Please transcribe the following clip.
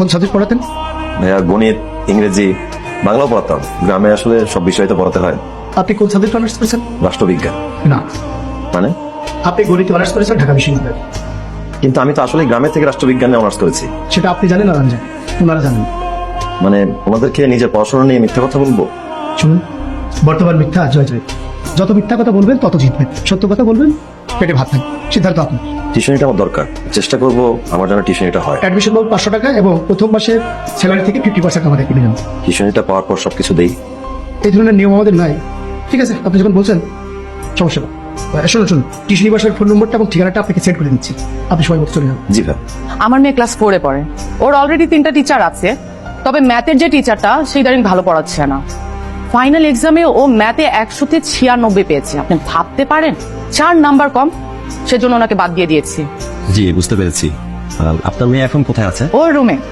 কোন সাবজেক্ট পড়াতেন? ভাইয়া গণিত, ইংরেজি, বাংলাও পড়াতাম। গ্রামে আসলে সব বিষয় তো পড়াতে হয়। আপনি কোন সাবজেক্ট অনার্স করেছেন? রাষ্ট্রবিজ্ঞান। না, মানে? আপনি গণিত অনার্স করেছেন ঢাকা বিশ্ববিদ্যালয়ে। কিন্তু আমি তো আসলে গ্রামে থেকে রাষ্ট্রবিজ্ঞানে অনার্স করেছি। সেটা আপনি জানেন না জানেন, ওনারা জানেন। মানে ওনাদেরকে নিজের পড়াশোনা নিয়ে মিথ্যা কথা বলবো? শুনুন, বর্তমান মিথ্যা জয় জয়। যত মিথ্যা কথা বলবেন তত জিতবেন, সত্য কথা বলবেন পেটে ভাত থাকবে। সিদ্ধান্ত আপনার। টিউশনিটা আমার দরকার, চেষ্টা করবো আমার যেন টিউশনিটা হয়। অ্যাডমিশন বাবদ 500 টাকা এবং প্রথম মাসে স্যালারি থেকে 50% আমাদের কিনে নেন। টিউশনিটা পাওয়ার পর সবকিছু দেই। এই ধরনের নিয়ম আমাদের নাই। ঠিক আছে, আপনি যখন বলছেন সমস্যা না। শুনুন, টিউশন বাসার ফোন নম্বরটা এবং ঠিকানাটা আপনাকে সেন্ড করে দিচ্ছি, আপনি সময় মতো চলে যান। জি ভাই। আমার মেয়ে ক্লাস 4-এ পড়ে। ওর অলরেডি 3টা টিচার আছে, তবে ম্যাথের যে টিচারটা সেই দাঁড়িয়ে ভালো পড়াচ্ছে না। ফাইনাল এক্সামে ও ম্যাথে 100-তে 96 পেয়েছে। আপনি ভাবতে পারেন, 4 নাম্বার কম, সেজন্য ওনাকে বাদ দিয়ে দিয়েছি। জি, বুঝতে পেরেছি। আপনার মেয়ে এখন কোথায় আছে? ওর রুমে।